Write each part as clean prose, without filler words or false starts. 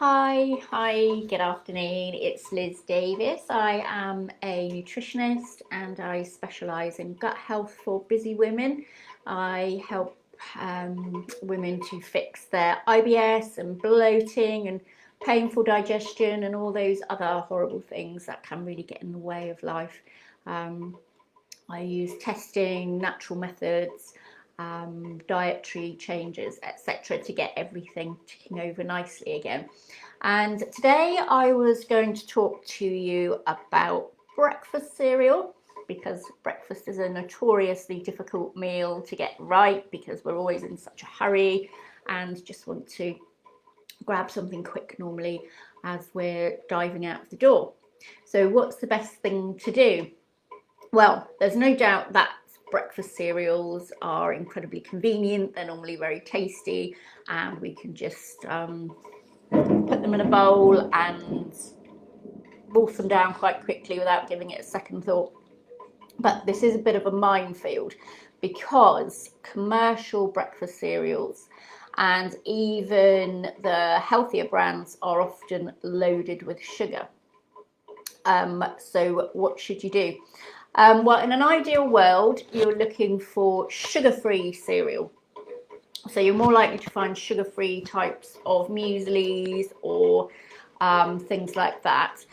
Hi, good afternoon. It's Liz Davis. I am a nutritionist and I specialise in gut health for busy women. I help women to fix their IBS and bloating and painful digestion and all those other horrible things that can really get in the way of life. I use testing, natural methods, dietary changes, etc., to get everything ticking over nicely again. And today I was going to talk to you about breakfast cereal, because breakfast is a notoriously difficult meal to get right because we're always in such a hurry and just want to grab something quick normally as we're diving out of the door. So what's the best thing to do? Well, there's no doubt that breakfast cereals are incredibly convenient. They're normally very tasty and we can just put them in a bowl and wolf them down quite quickly without giving it a second thought. But this is a bit of a minefield because commercial breakfast cereals and even the healthier brands are often loaded with sugar. So what should you do? Well, in an ideal world, you're looking for sugar-free cereal. So you're more likely to find sugar-free types of mueslis or things like that.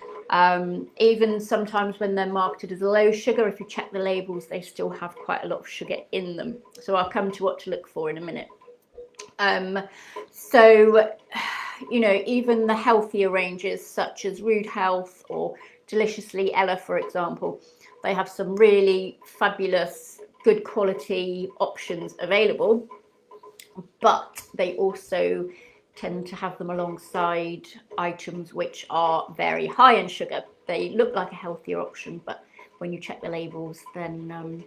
Even sometimes when they're marketed as low sugar, if you check the labels, they still have quite a lot of sugar in them. So I'll come to what to look for in a minute. So, you know, even the healthier ranges such as Rude Health or Deliciously Ella, for example, they have some really fabulous, good quality options available, but they also tend to have them alongside items which are very high in sugar. They look like a healthier option, but when you check the labels, then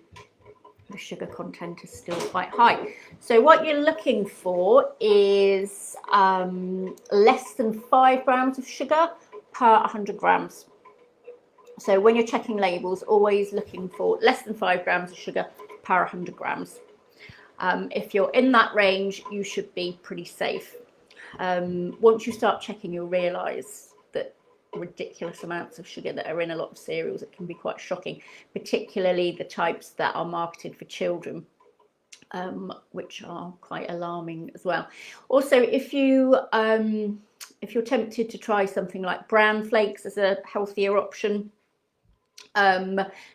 the sugar content is still quite high. So what you're looking for is less than 5 grams of sugar per 100 grams. So when you're checking labels, always looking for less than 5 grams of sugar per 100 grams. If you're in that range, you should be pretty safe. Once you start checking, you'll realise that ridiculous amounts of sugar that are in a lot of cereals, it can be quite shocking, particularly the types that are marketed for children, which are quite alarming as well. Also, if you're tempted to try something like bran flakes as a healthier option,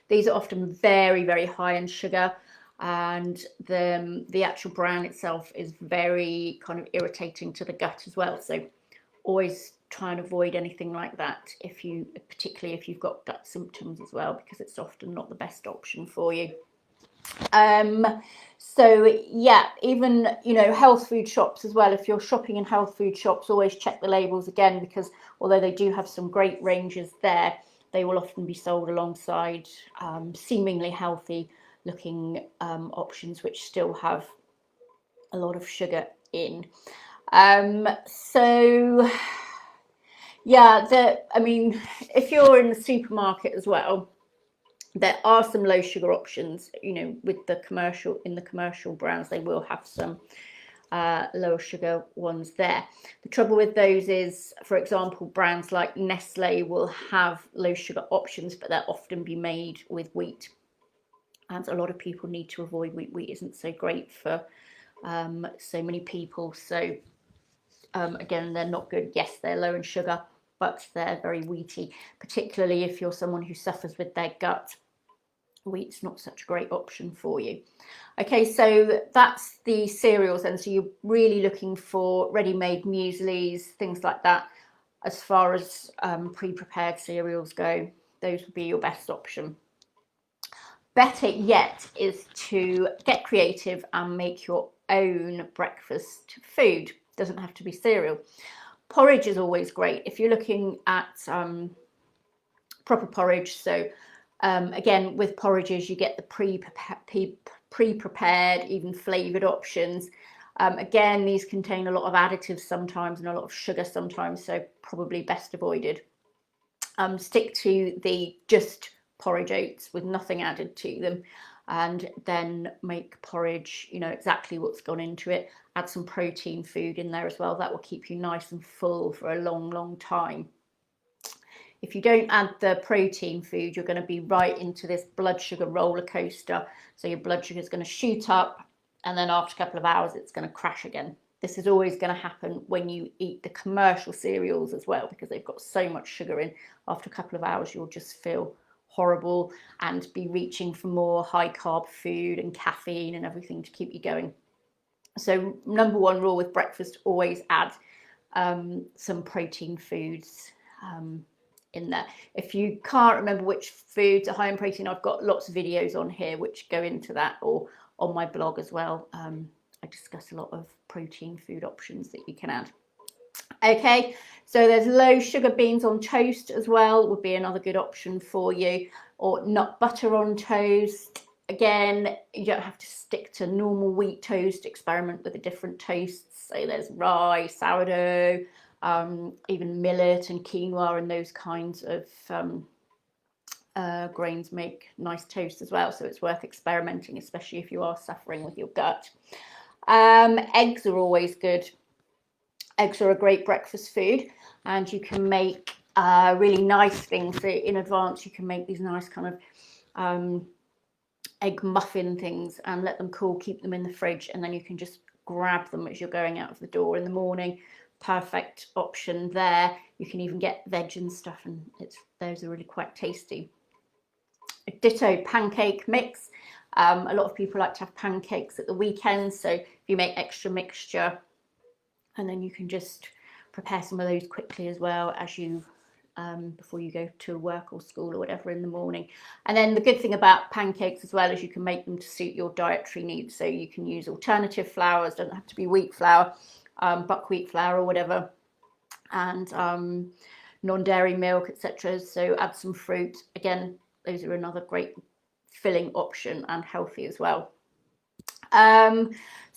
these are often very, very high in sugar, and the actual bran itself is very kind of irritating to the gut as well. So always try and avoid anything like that, particularly if you've got gut symptoms as well, because it's often not the best option for you. So yeah, even, you know, health food shops as well. If you're shopping in health food shops, always check the labels again, because although they do have some great ranges there, they will often be sold alongside seemingly healthy looking options which still have a lot of sugar in. So yeah, I mean, if you're in the supermarket as well, there are some low sugar options. You know, with the commercial brands, they will have some lower sugar ones there. The trouble with those is, for example, brands like Nestle will have low sugar options, but they'll often be made with wheat, and a lot of people need to avoid wheat. Wheat isn't so great for so many people. So again, they're not good. Yes, they're low in sugar, but they're very wheaty, particularly if you're someone who suffers with their gut. Wheat's not such a great option for you. Okay, so that's the cereals, and so you're really looking for ready-made mueslis, things like that. As far as pre-prepared cereals go, those would be your best option. Better yet is to get creative and make your own breakfast food. Doesn't have to be cereal. Porridge is always great if you're looking at proper porridge. So again, with porridges, you get the pre-prepared, even flavoured options. Again, these contain a lot of additives sometimes and a lot of sugar sometimes, so probably best avoided. Stick to the just porridge oats with nothing added to them. and then make porridge, you know exactly what's gone into it. Add some protein food in there as well. That will keep you nice and full for a long time. If you don't add the protein food, you're going to be right into this blood sugar roller coaster. So your blood sugar is going to shoot up, and then after a couple of hours, it's going to crash again. This is always going to happen when you eat the commercial cereals as well, because they've got so much sugar in. After a couple of hours, you'll just feel horrible and be reaching for more high carb food and caffeine and everything to keep you going. So number one rule with breakfast, always add some protein foods in there. If you can't remember which foods are high in protein, I've got lots of videos on here which go into that, or on my blog as well. I discuss a lot of protein food options that you can add. Okay, so there's low sugar beans on toast as well, would be another good option for you, or nut butter on toast. Again, you don't have to stick to normal wheat toast, experiment with the different toasts. So there's rye, sourdough, even millet and quinoa, and those kinds of grains make nice toast as well. So it's worth experimenting, especially if you are suffering with your gut. Eggs are always good. Eggs are a great breakfast food, and you can make really nice things. So in advance, you can make these nice kind of egg muffin things and let them cool, keep them in the fridge, and then you can just grab them as you're going out of the door in the morning. Perfect option there. You can even get veg and stuff, and those are really quite tasty. Ditto pancake mix. A lot of people like to have pancakes at the weekend, so if you make extra mixture, and then you can just prepare some of those quickly as well as you before you go to work or school or whatever in the morning. And then the good thing about pancakes as well is you can make them to suit your dietary needs. So you can use alternative flours, doesn't have to be wheat flour, buckwheat flour or whatever, and non-dairy milk, etc. So add some fruit. Again, those are another great filling option and healthy as well.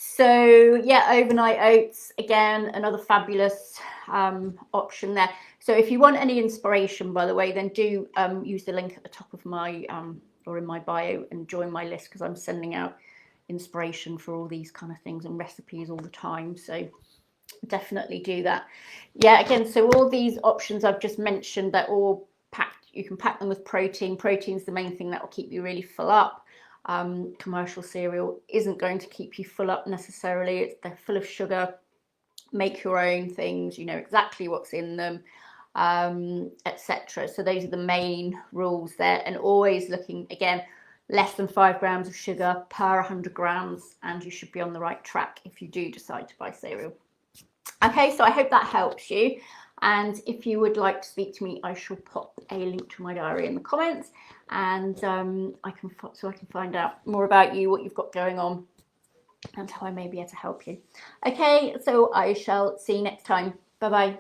So yeah, overnight oats, again, another fabulous option there. So if you want any inspiration, by the way, then do use the link at the top of my or in my bio and join my list, because I'm sending out inspiration for all these kind of things and recipes all the time. So definitely do that. Yeah, again, so all these options I've just mentioned, they're all packed. You can pack them with protein. Protein's the main thing that will keep you really full up. Commercial cereal isn't going to keep you full up necessarily. They're full of sugar. Make your own things, you know exactly what's in them, etc. So those are the main rules there, and always looking, again, less than 5 grams of sugar per 100 grams, and you should be on the right track if you do decide to buy cereal. Okay, so I hope that helps you. And if you would like to speak to me, I shall pop a link to my diary in the comments, and I can find out more about you, what you've got going on, and how I may be able to help you. Okay, so I shall see you next time. Bye bye.